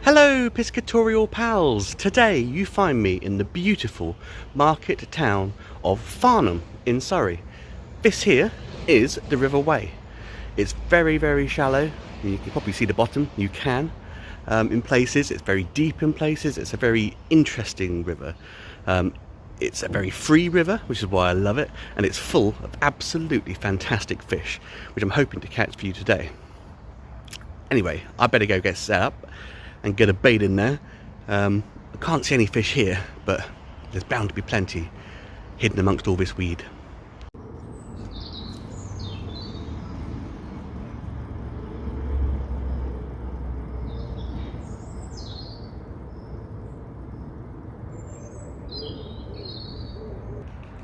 Hello piscatorial pals! Today you find me in the beautiful market town of Farnham in Surrey. This here is the River Wey. It's very shallow. You can probably see the bottom, you can. In places, it's very deep in places. It's a very interesting river. It's a very free river, which is why I love it, and it's full of absolutely fantastic fish, which I'm hoping to catch for you today. Anyway, I better go get set up and get a bait in there. I can't see any fish here, but there's bound to be plenty hidden amongst all this weed.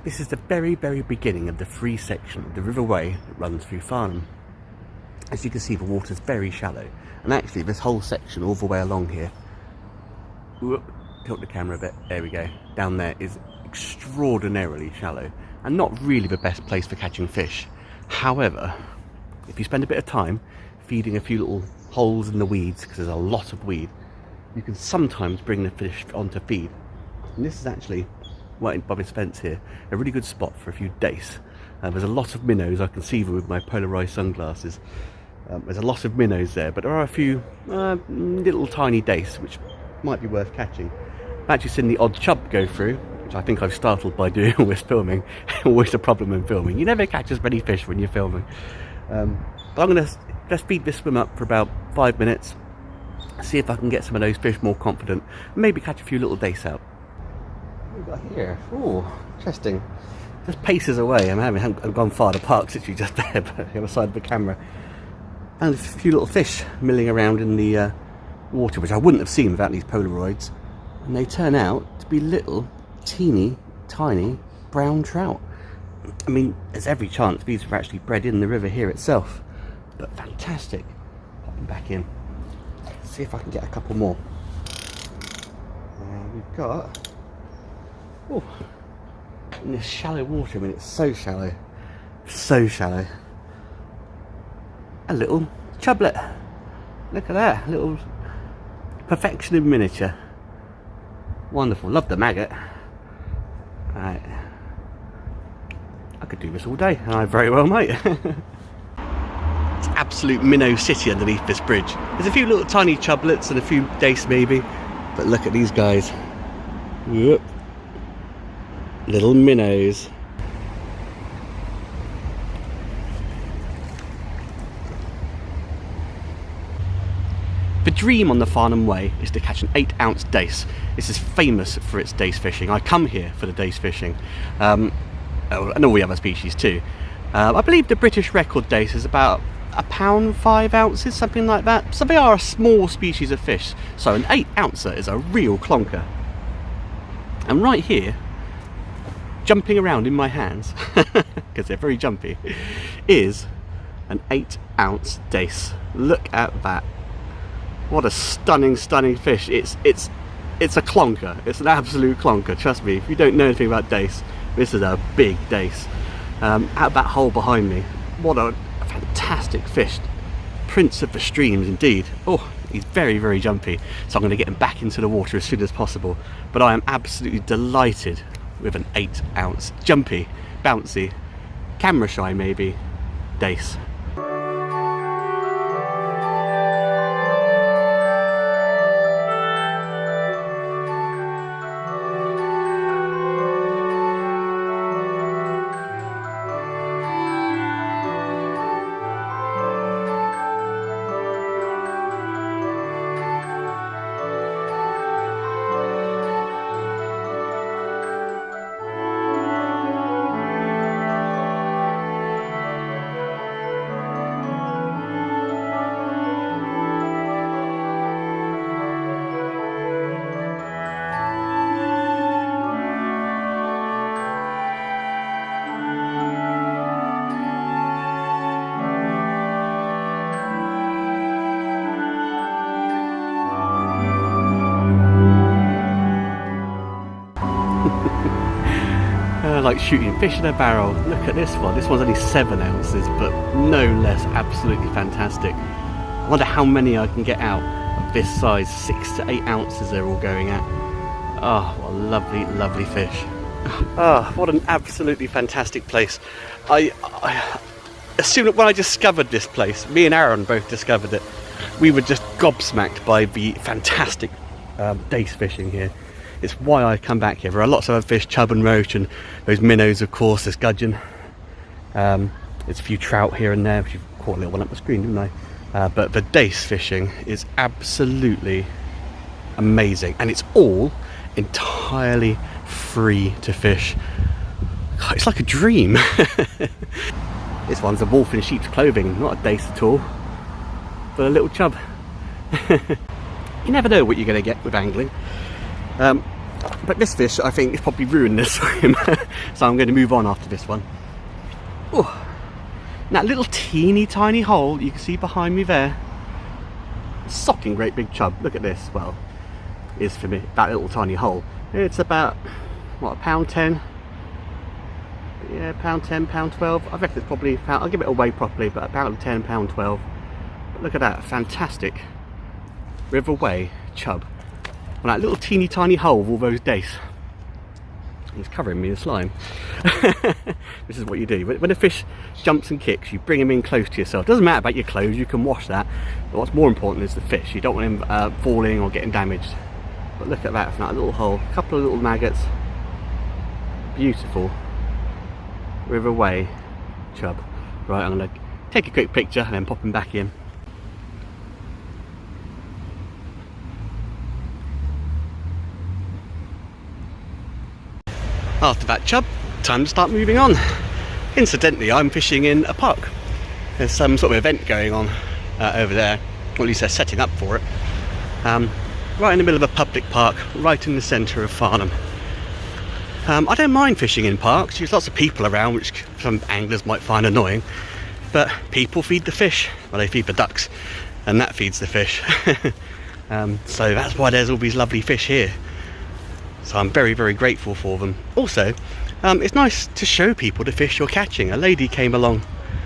This is the very beginning of the free section of the River Wey that runs through Farnham. As you can see, the water's very shallow, and actually this whole section all the way along here, tilt the camera a bit, there we go, down there is extraordinarily shallow and not really the best place for catching fish. However, if you spend a bit of time feeding a few little holes in the weeds, because there's a lot of weed, you can sometimes bring the fish onto feed. And this is actually, right by this fence here, a really good spot for a few dace. There's a lot of minnows. I can see them with my polarized sunglasses. There's a lot of minnows there, but there are a few little tiny dace which might be worth catching. I've actually seen the odd chub go through, which I think I've startled by doing all this filming. Always a problem when filming. You never catch as many fish when you're filming. But I'm going to speed this swim up for about 5 minutes, see if I can get some of those fish more confident, and maybe catch a few little dace out. What have we got here? Oh, interesting. Just paces away. I haven't gone far. The park's literally just there, but the other side of the camera. And a few little fish milling around in the water, which I wouldn't have seen without these Polaroids. And they turn out to be little, teeny, tiny brown trout. I mean, there's every chance these were actually bred in the river here itself. But fantastic. Pop them back in. Let's see if I can get a couple more. We've got... Oh, in this shallow water, I mean, it's so shallow. So shallow. A little chublet. Look at that, a little perfection in miniature. Wonderful, love the maggot. Right, I could do this all day, and I very well might. It's absolute minnow city underneath this bridge. There's a few little tiny chublets and a few dace maybe, but look at these guys. Whoop. Little minnows. The dream on the Farnham Wey is to catch an 8-ounce dace. This is famous for its dace fishing. I come here for the dace fishing, and all the other species too. I believe the British record dace is about £1 5 ounces, something like that. So they are a small species of fish. So an 8-ouncer is a real clonker. And right here, jumping around in my hands, because they're very jumpy, is an 8-ounce dace. Look at that. What a stunning fish. It's a clonker. It's an absolute clonker, trust me. If you don't know anything about dace, this is a big dace. Out that hole behind me, what a fantastic fish. Prince of the streams indeed. Oh, he's very jumpy, so I'm going to get him back into the water as soon as possible. But I am absolutely delighted with an 8-ounce jumpy, bouncy, camera shy maybe, dace. Like shooting fish in a barrel. Look at this one. This one's only 7 ounces, but no less absolutely fantastic. I wonder how many I can get out of this size, 6 to 8 ounces they're all going at. Oh, what a lovely, lovely fish. Oh, what an absolutely fantastic place. I assume that when I discovered this place, me and Aaron both discovered it, we were just gobsmacked by the fantastic dace fishing here. It's why I come back here. There are lots of other fish, chub and roach, and those minnows, of course, there's gudgeon. There's a few trout here and there, which you've caught a little one up the screen, didn't I? But the dace fishing is absolutely amazing, and it's all entirely free to fish. It's like a dream. This one's a wolf in sheep's clothing, not a dace at all, but a little chub. You never know what you're going to get with angling. But this fish, I think, is probably ruined this swim. So I'm going to move on after this one. Ooh. That little teeny tiny hole you can see behind me there, socking great big chub. Look at this. Well, is for me that little tiny hole. It's about what, £1.10. Yeah, £1.10, £1.12. I reckon it's probably, I'll give it a weigh properly, but about £1.10, £1.12. But look at that, fantastic River Wey chub on that little teeny tiny hole with all those dace. He's covering me in slime. This is what you do when a fish jumps and kicks. You bring him in close to yourself. Doesn't matter about your clothes, you can wash that, but what's more important is the fish. You don't want him falling or getting damaged. But look at that, from that little hole, a couple of little maggots. Beautiful River Wey chub. Right, I'm going to take a quick picture and then pop him back in. After that chub, time to start moving on. Incidentally, I'm fishing in a park. There's some sort of event going on over there, or at least they're setting up for it. Right in the middle of a public park, right in the centre of Farnham. I don't mind fishing in parks. There's lots of people around, which some anglers might find annoying, but people feed the fish. Well, they feed the ducks, and that feeds the fish. So that's why there's all these lovely fish here. So I'm very, very grateful for them. Also, it's nice to show people the fish you're catching. A lady came along,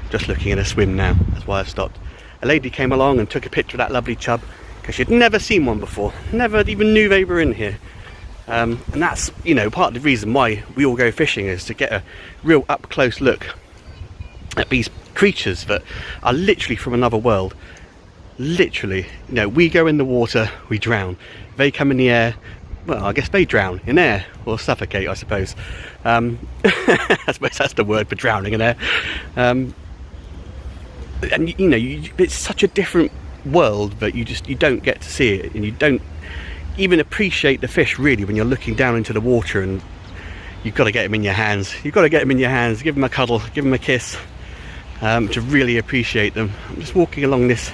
just looking at a swim now, that's why I stopped. A lady came along and took a picture of that lovely chub, because she'd never seen one before, never even knew they were in here. And that's, you know, part of the reason why we all go fishing, is to get a real up close look at these creatures that are literally from another world. Literally, you know, we go in the water, we drown. They come in the air, well, I guess they drown in air, or suffocate, I suppose. I suppose that's the word for drowning in air. And you know, it's such a different world that you don't get to see it, and you don't even appreciate the fish really when you're looking down into the water, and you've got to get them in your hands. You've got to get them in your hands, give them a cuddle, give them a kiss, to really appreciate them. I'm just walking along this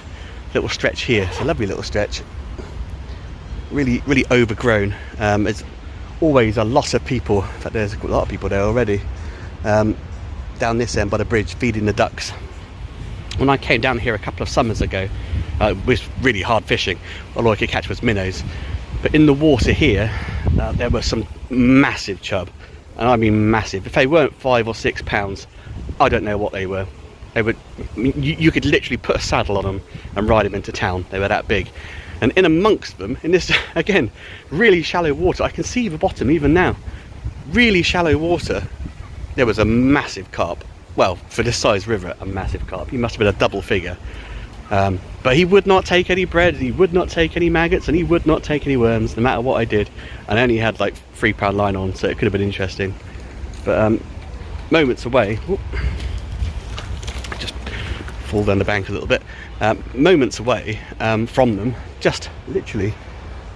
little stretch here. It's a lovely little stretch. Really, really overgrown. There's always a lot of people. In fact, there's a lot of people there already. Down this end by the bridge, feeding the ducks. When I came down here a couple of summers ago, it was really hard fishing. All I could catch was minnows. But in the water here, there were some massive chub, and I mean massive. If they weren't 5 or 6 pounds, I don't know what they were. They were. You could literally put a saddle on them and ride them into town. They were that big. And in amongst them, in this, again, really shallow water, I can see the bottom even now. Really shallow water, there was a massive carp. Well, for this size river, a massive carp. He must have been a double figure. But he would not take any bread, he would not take any maggots, and he would not take any worms, no matter what I did. And I only had like £3 line on, so it could have been interesting. But moments away, whoop, just fall down the bank a little bit. Moments away from them, just literally,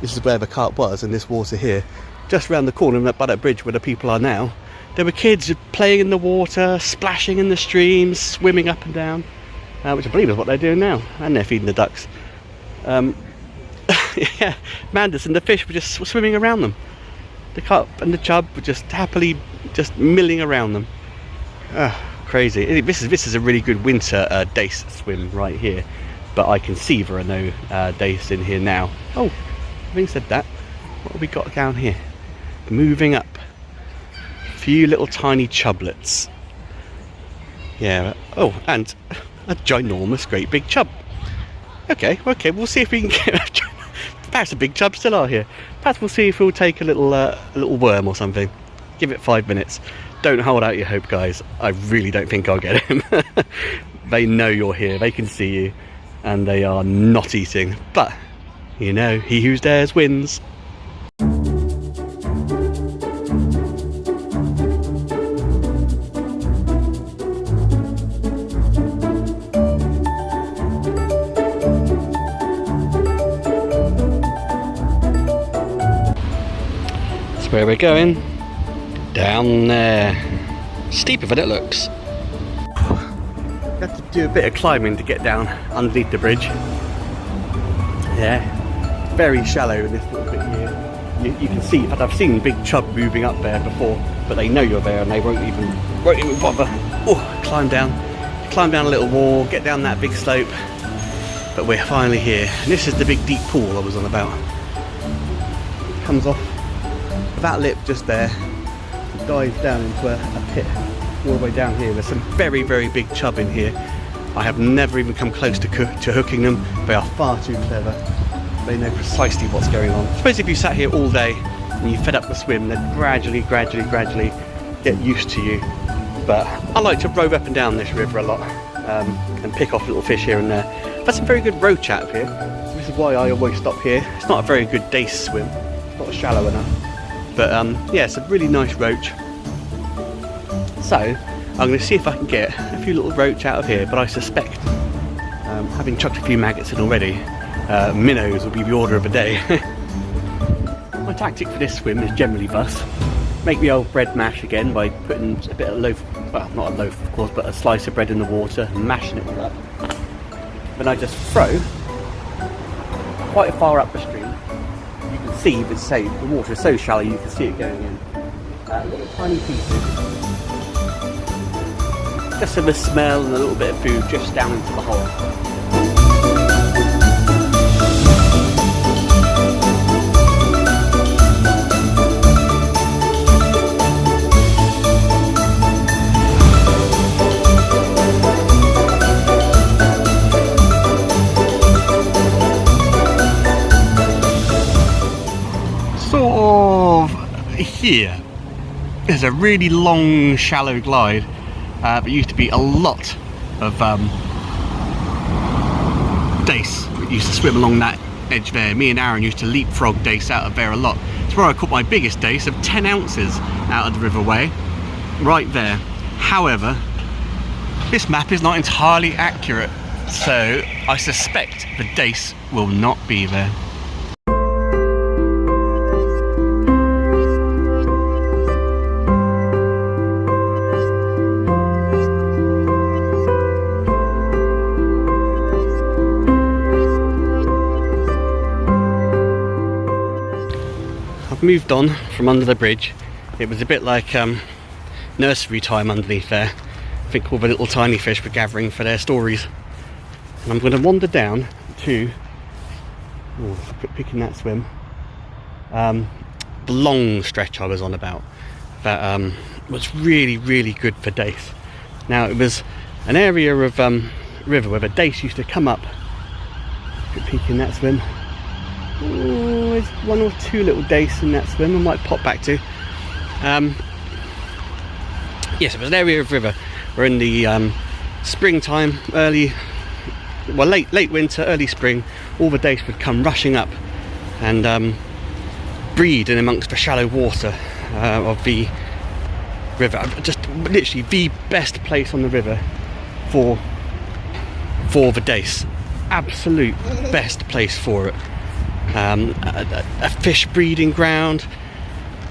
this is where the carp was, in this water here, just around the corner by that bridge where the people are now. There were kids playing in the water, splashing in the streams, swimming up and down, which I believe is what they're doing now, and they're feeding the ducks. Yeah, Mandus and the fish were just swimming around them. The carp and the chub were just happily just milling around them. Crazy. This is a really good winter dace swim right here, but I can see there are no dace in here now. Oh, having said that, what have we got down here? Moving up, a few little tiny chublets. Yeah. Oh, and a ginormous, great big chub. Okay, we'll see if we can get Perhaps a big chub still are here. Perhaps we'll see if we'll take a little worm or something. Give it 5 minutes. Don't hold out your hope, guys. I really don't think I'll get him. They know you're here, they can see you, and they are not eating. But, you know, he who dares wins. That's where we're going. Down there. Steeper than it looks. You have to do a bit of climbing to get down underneath the bridge. Yeah, very shallow in this little bit here. You can see, in fact I've seen big chub moving up there before, but they know you're there and they won't even bother. Oh, climb down a little wall, get down that big slope. But we're finally here. And this is the big deep pool I was on about. It comes off that lip just there, dives down into a pit all the way down here. There's some very, very big chub in here. I have never even come close to hooking them. They are far too clever. They know precisely what's going on. I suppose if you sat here all day and you fed up the swim, they'd gradually get used to you. But I like to rove up and down this river a lot and pick off little fish here and there. I've had some very good roach out of here. This is why I always stop here. It's not a very good dace swim. It's not shallow enough. But yeah, it's a really nice roach. So I'm going to see if I can get a few little roach out of here, but I suspect, having chucked a few maggots in already, minnows will be the order of the day. My tactic for this swim is generally thus: make the old bread mash again by putting a bit of loaf, well not a loaf of course, but a slice of bread in the water and mashing it all up. Then I just throw quite far up the stream. You can see, but say the water is so shallow you can see it going in. Little tiny pieces. Just so the smell and a little bit of food drifts down into the hole. Sort of here is a really long, shallow glide. There used to be a lot of dace that used to swim along that edge there. Me and Aaron used to leapfrog dace out of there a lot. It's where I caught my biggest dace of 10 ounces out of the River Wey, right there. However, this map is not entirely accurate, so I suspect the dace will not be there. Moved on from under the bridge. It was a bit like nursery time underneath there. I think all the little tiny fish were gathering for their stories. And I'm going to wander down to, picking that swim, the long stretch I was on about, that was really, really good for dace. Now it was an area of river where the dace used to come up. Peeking that swim. Oh, there's 1 or 2 little dace in that swim I might pop back to. Yes, it was an area of river where in the springtime, late winter, early spring, all the dace would come rushing up and breed in amongst the shallow water of the river. Just literally the best place on the river for the dace. Absolute best place for it. A fish breeding ground,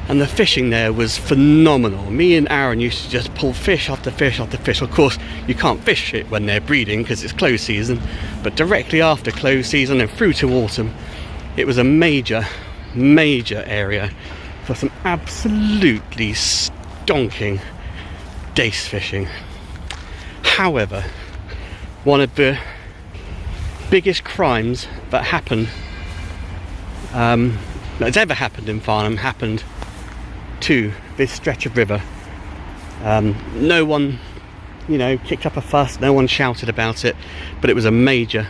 and the fishing there was phenomenal. Me and Aaron used to just pull fish after fish after fish. Of course you can't fish it when they're breeding because it's close season, but directly after close season and through to autumn, it was a major area for some absolutely stonking dace fishing. However, one of the biggest crimes that happened that's ever happened in Farnham happened to this stretch of river. No one, kicked up a fuss, no one shouted about it, but it was a major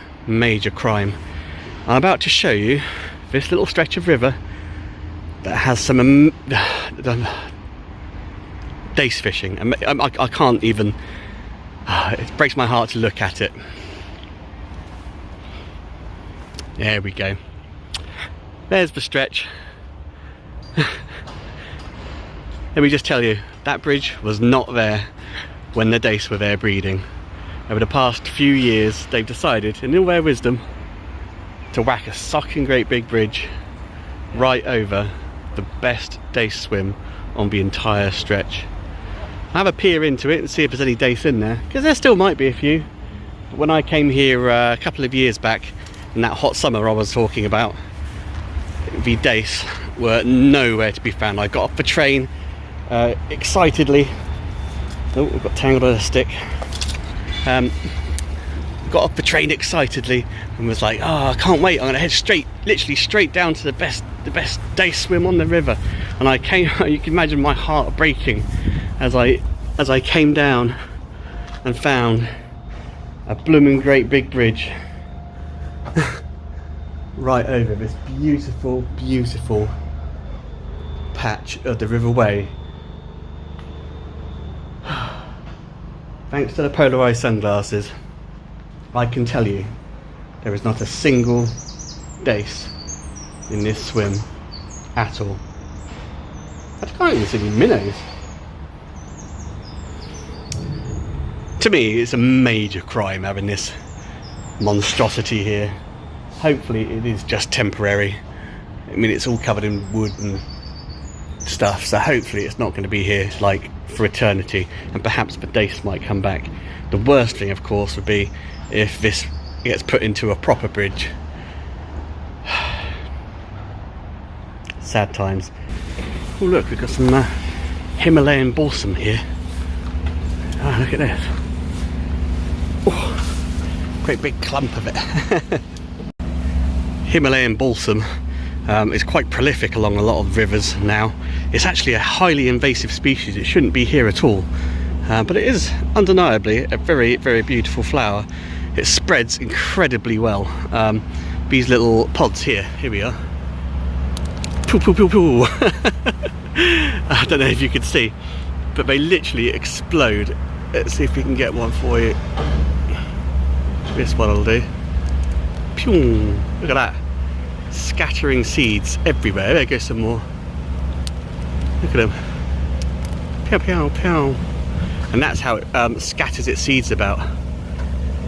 crime. I'm about to show you this little stretch of river that has some dace fishing, and I can't even, it breaks my heart to look at it. There we go. There's the stretch. Let me just tell you, that bridge was not there when the dace were there breeding. Over the past few years, they've decided, in all their wisdom, to whack a socking great big bridge right over the best dace swim on the entire stretch. I'll have a peer into it and see if there's any dace in there, because there still might be a few. But when I came here a couple of years back, in that hot summer I was talking about, the dace were nowhere to be found. I got off the train excitedly. Oh, we've got tangled on a stick. Got off the train excitedly and was like, oh, I can't wait, I'm gonna head straight, literally straight down to the best dace swim on the river. And I came, you can imagine my heart breaking as I came down and found a blooming great big bridge right over this beautiful, beautiful patch of the River Wey. Thanks to the polarized sunglasses, I can tell you there is not a single dace in this swim at all. I can't even see any minnows. To me, it's a major crime having this monstrosity here. Hopefully it is just temporary. I mean, it's all covered in wood and stuff, so hopefully it's not going to be here like for eternity, and perhaps the dace might come back. The worst thing, of course, would be if this gets put into a proper bridge. Sad times. Oh look, we've got some Himalayan Balsam here. Oh, look at this. Oh, great big clump of it. Himalayan Balsam is quite prolific along a lot of rivers now. It's actually a highly invasive species. It shouldn't be here at all, but it is undeniably a very, very beautiful flower. It spreads incredibly well. These little pods here we are. Poo, poo, poo, poo. I don't know if you can see, but they literally explode. Let's see if we can get one for you. This one will do. Pew! Look at that. Scattering seeds everywhere. There goes some more. Look at them. Pow, pow, pow. And that's how it scatters its seeds about.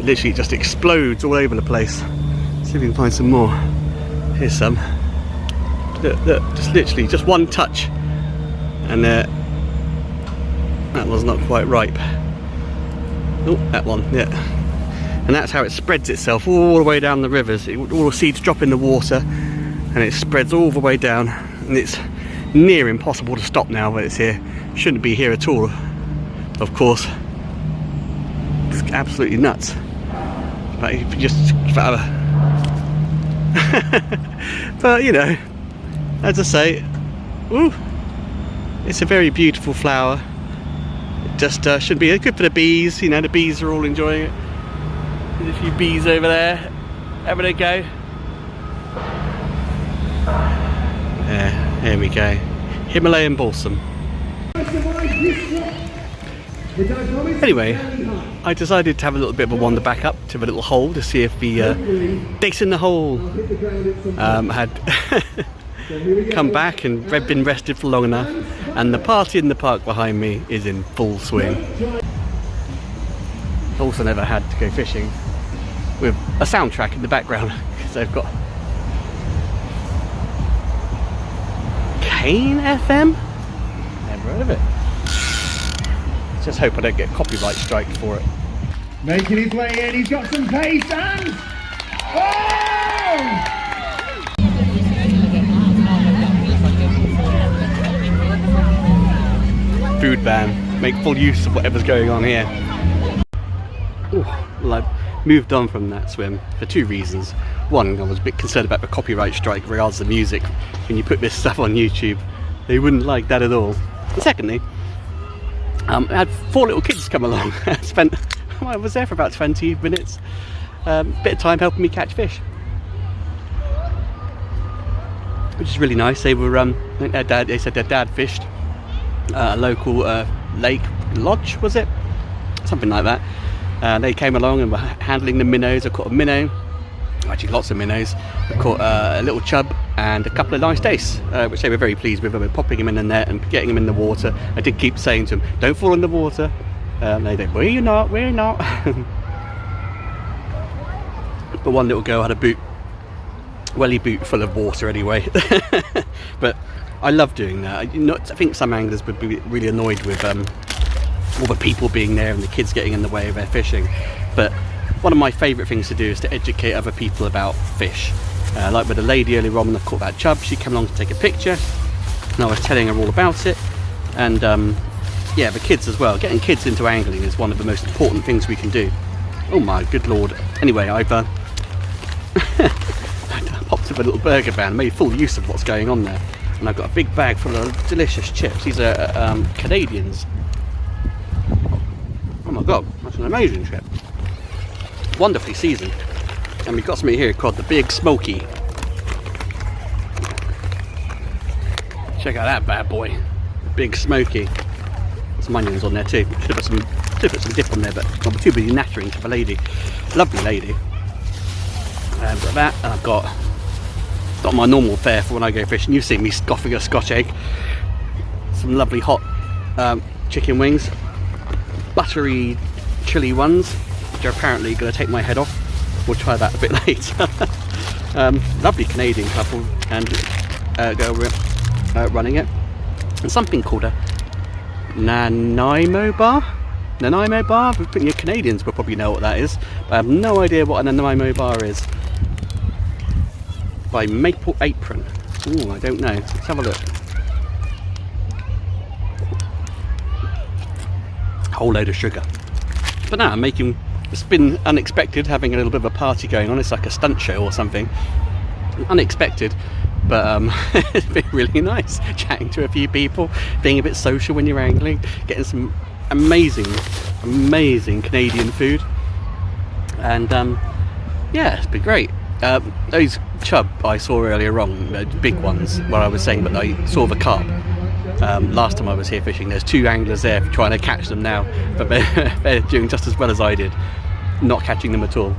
It literally just explodes all over the place. Let's see if we can find some more. Here's some. Look, look, just literally, just one touch. And that one's not quite ripe. Oh, that one, yeah. And that's how it spreads itself all the way down the rivers. All the seeds drop in the water and it spreads all the way down, and it's near impossible to stop now that it's here. Shouldn't be here at all, of course. It's absolutely nuts. But if you just but you know, as I say, ooh, it's a very beautiful flower. It just should be good for the bees. You know, the bees are all enjoying it. There's a few bees over there having a go. There we go. Himalayan Balsam. Anyway, I decided to have a little bit of a wander back up to the little hole to see if the dace in the hole had come back and been rested for long enough. And the party in the park behind me is in full swing. Also never had to go fishing with a soundtrack in the background, because they've got Kane FM? Never heard of it. Let's just hope I don't get copyright strike for it. Making his way in, he's got some pace and... Oh! Food ban. Make full use of whatever's going on here. Ooh, well, I've moved on from that swim for two reasons. One, I was a bit concerned about the copyright strike regards to music. When you put this stuff on YouTube, they wouldn't like that at all. And secondly, I had 4 little kids come along. I was there for about 20 minutes. Bit of time helping me catch fish. which is really nice. They were, I think they said their dad fished a local lake lodge, was it? Something like that. They came along and were handling the minnows. I caught a minnow, actually lots of minnows. I caught a little chub and a couple of nice dace, which they were very pleased with. I was popping them in the net and getting them in the water. I did keep saying to them, don't fall in the water. They said, we're not. But one little girl had a boot, welly boot full of water anyway. But I love doing that. I think some anglers would be really annoyed with all the people being there and the kids getting in the way of their fishing. But one of my favourite things to do is to educate other people about fish. Like with a lady earlier on when I caught that chub, she came along to take a picture and I was telling her all about it. And yeah, the kids as well. Getting kids into angling is one of the most important things we can do. Oh my good lord. Anyway, I've I popped up a little burger van, made full use of what's going on there. And I've got a big bag full of delicious chips. These are Canadians. Oh my god, that's an amazing chip. Wonderfully seasoned. And we've got something here called the Big Smoky. Check out that bad boy. Big Smoky. Some onions on there too. Should have put some dip on there, but I'm too busy nattering to the lady. Lovely lady. I've got that, and I've got my normal fare for when I go fishing. You've seen me scoffing a Scotch egg. Some lovely hot chicken wings. Buttery chili ones, which are apparently going to take my head off. We'll try that a bit later. Lovely Canadian couple and girl running it. And something called a Nanaimo bar. Nanaimo bar? Your Canadians will probably know what that is. But I have no idea what a Nanaimo bar is. By Maple Apron. Oh, I don't know. Let's have a look. Whole load of sugar. But now I'm making, it's been unexpected having a little bit of a party going on. It's like a stunt show or something. Unexpected, but it's been really nice chatting to a few people, being a bit social when you're angling, getting some amazing Canadian food, and yeah, it's been great. Those chub I saw earlier on, big ones, where I was saying, but I saw the carp last time I was here fishing. There's two anglers there trying to catch them now, but they're doing just as well as I did, not catching them at all.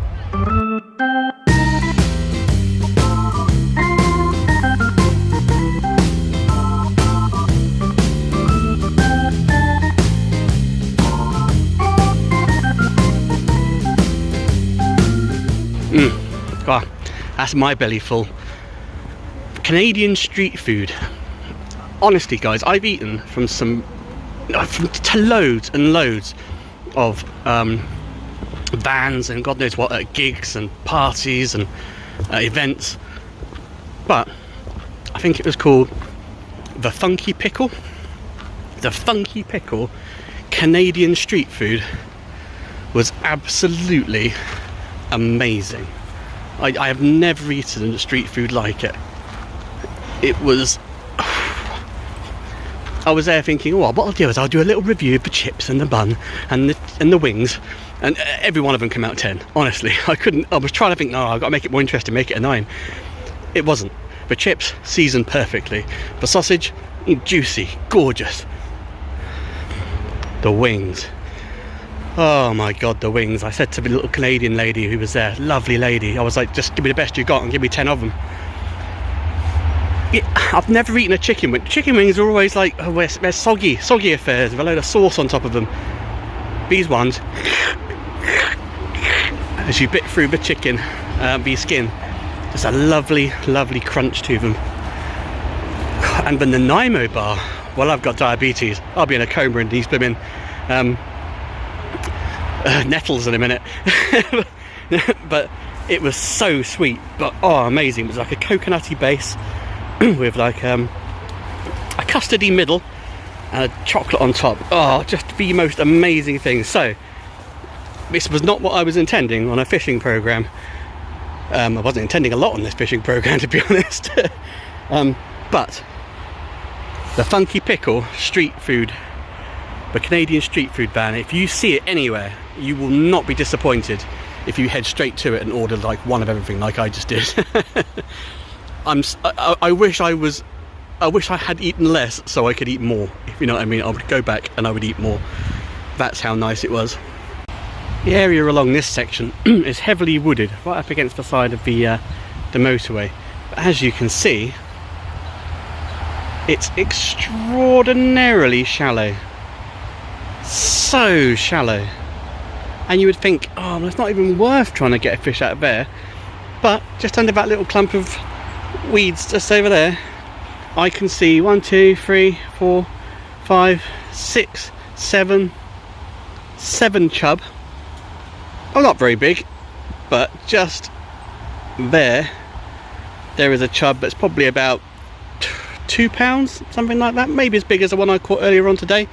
God, that's my belly full. Canadian street food. Honestly guys, I've eaten from loads and loads of vans and God knows what, at gigs and parties and events, but I think it was called the Funky Pickle. The Funky Pickle Canadian street food was absolutely amazing. I have never eaten a street food like it. It was, I was there thinking, oh, what I'll do is I'll do a little review of the chips and the bun and the wings, and every one of them came out 10. Honestly, I was trying to think, no, I've got to make it more interesting, make it a 9. It wasn't. The chips seasoned perfectly. The sausage, juicy, gorgeous. The wings. Oh my god, the wings. I said to the little Canadian lady who was there, lovely lady, I was like, just give me the best you got and give me 10 of them. Yeah, I've never eaten a chicken wing. Chicken wings are always like, oh, they're soggy affairs with a load of sauce on top of them. These ones, as you bit through the chicken, the skin, just a lovely crunch to them. And the Nanaimo bar, well, I've got diabetes, I'll be in a coma in these blooming nettles in a minute. But it was so sweet, but oh, amazing. It was like a coconutty base with like a custardy middle and a chocolate on top. Oh, just the most amazing thing. So this was not what I was intending on a fishing program. I wasn't intending a lot on this fishing program, to be honest. But the Funky Pickle street food, the Canadian street food van, if you see it anywhere, you will not be disappointed if you head straight to it and order like one of everything like I just did. I wish I had eaten less so I could eat more, if you know what I mean. I would go back and I would eat more. That's how nice it was. The area along this section is heavily wooded, right up against the side of the motorway. But as you can see, it's extraordinarily shallow. So shallow. And you would think, oh, well, it's not even worth trying to get a fish out of there. But just under that little clump of weeds just over there, I can see 1, 2, 3, 4, 5, 6, 7 chub. Oh, not very big, but just there is a chub that's probably about 2 pounds, something like that. Maybe as big as the one I caught earlier on today,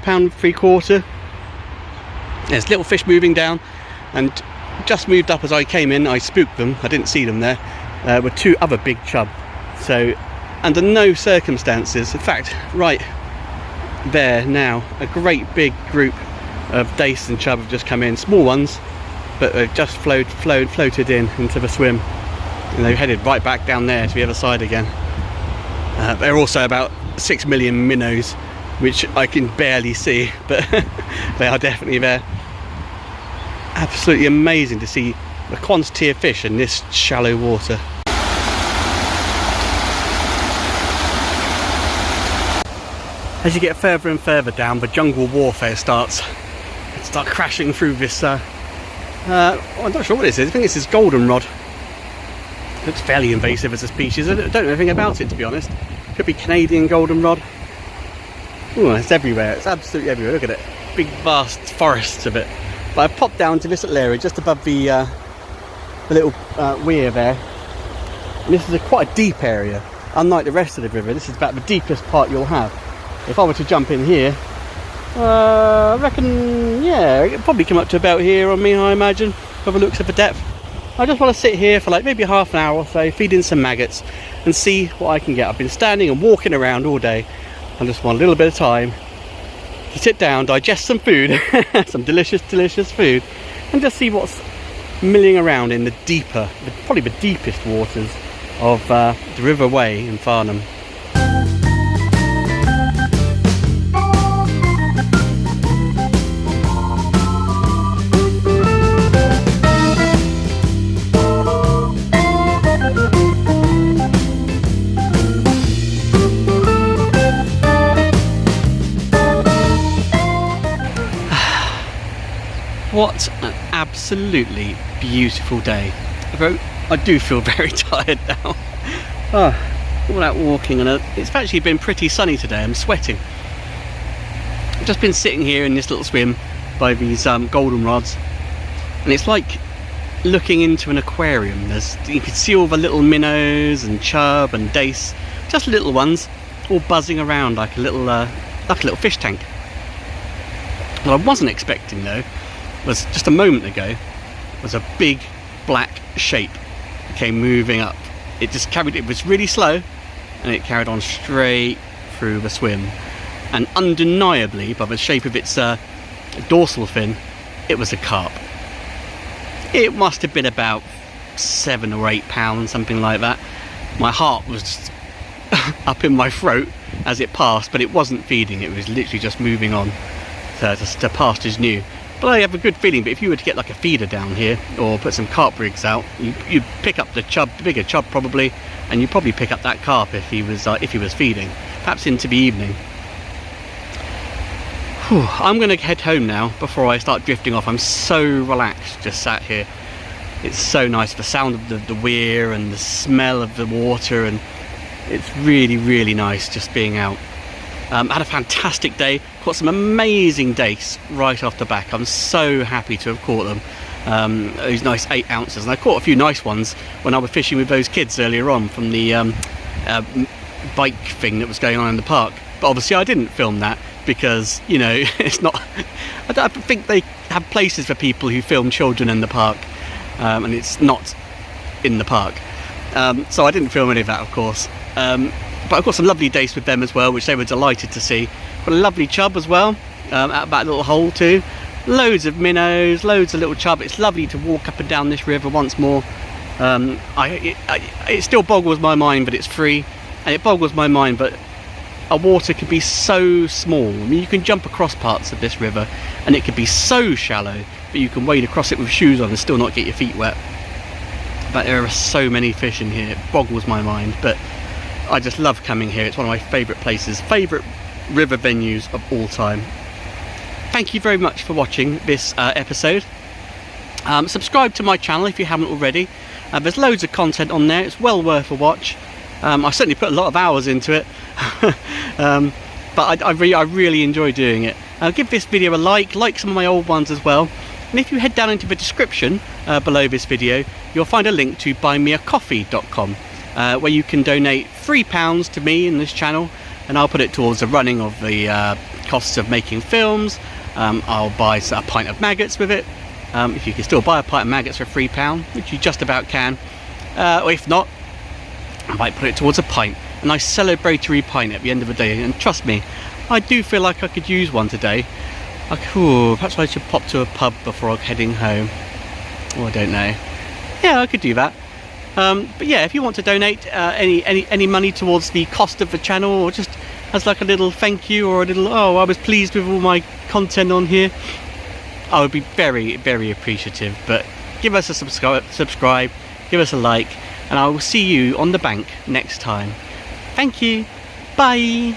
£1.75. There's little fish moving down, and just moved up as I came in. I spooked them. I didn't see them there. Were 2 other big chub. So under no circumstances, in fact, right there now, a great big group of dace and chub have just come in. Small ones, but they've just floated in into the swim, and they've headed right back down there to the other side again. They're also about 6 million minnows, which I can barely see, but they are definitely there. Absolutely amazing to see the quantity of fish in this shallow water. As you get further and further down, the jungle warfare starts. Start crashing through this I'm not sure what this is. I think this is goldenrod. It looks fairly invasive as a species. I don't know anything about it, to be honest. Could be Canadian goldenrod. Oh, it's everywhere. It's absolutely everywhere. Look at it. Big vast forests of it. But I've popped down to this little area just above the little weir there. And this is quite a deep area. Unlike the rest of the river, this is about the deepest part you'll have. If I were to jump in here, I reckon, yeah, it'd probably come up to about here on me, I imagine, by the looks of the depth. I just want to sit here for like maybe half an hour or so, feed in some maggots and see what I can get. I've been standing and walking around all day. I just want a little bit of time to sit down, digest some food, some delicious food, and just see what's milling around in the deeper, probably the deepest waters of the River Wey in Farnham. What an absolutely beautiful day. Although I do feel very tired now. All out walking, and it's actually been pretty sunny today. I'm sweating. I've just been sitting here in this little swim by these goldenrods, and it's like looking into an aquarium. You can see all the little minnows and chub and dace, just little ones, all buzzing around like a little fish tank. What I wasn't expecting though was just a moment ago was a big black shape that came moving up. It was really slow, and it carried on straight through the swim, and undeniably by the shape of its dorsal fin, it was a carp. It must have been about 7 or 8 pounds, something like that. My heart was just up in my throat as it passed, but it wasn't feeding, it was literally just moving on to pastures new. But I have a good feeling that if you were to get like a feeder down here or put some carp rigs out, you'd pick up the bigger chub probably, and you'd probably pick up that carp if he was feeding, perhaps into the evening. Whew, I'm going to head home now before I start drifting off. I'm so relaxed just sat here. It's so nice, the sound of the weir and the smell of the water, and it's really, really nice just being out. Had a fantastic day, caught some amazing dace right off the back. I'm so happy to have caught them, those nice 8 ounces, and I caught a few nice ones when I was fishing with those kids earlier on from the bike thing that was going on in the park. But obviously I didn't film that because, you know, it's not, I don't think they have places for people who film children in the park, and it's not in the park, so I didn't film any of that, of course. But I've got some lovely dace with them as well, which they were delighted to see. Got a lovely chub as well, out that little hole too. Loads of minnows, loads of little chub. It's lovely to walk up and down this river once more. It still boggles my mind, but it's free, and it boggles my mind, but a water can be so small. I mean, you can jump across parts of this river and it can be so shallow, but you can wade across it with shoes on and still not get your feet wet. But there are so many fish in here, it boggles my mind, but I just love coming here. It's one of my favourite places, favourite river venues of all time. Thank you very much for watching this episode. Subscribe to my channel if you haven't already. There's loads of content on there, it's well worth a watch. I certainly put a lot of hours into it, but I really enjoy doing it. Give this video a like some of my old ones as well, and if you head down into the description below this video, you'll find a link to buymeacoffee.com, where you can donate £3 to me in this channel, and I'll put it towards the running of the costs of making films. I'll buy a pint of maggots with it, if you can still buy a pint of maggots for £3, which you just about can, or if not, I might put it towards a pint, a nice celebratory pint at the end of the day. And trust me, I do feel like I could use one today. Perhaps I should pop to a pub before heading home. Oh, I don't know. Yeah, I could do that. But yeah, if you want to donate any money towards the cost of the channel, or just as like a little thank you, or a little, oh, I was pleased with all my content on here, I would be very, very appreciative. But give us a subscribe, give us a like, and I will see you on the bank next time. Thank you. Bye.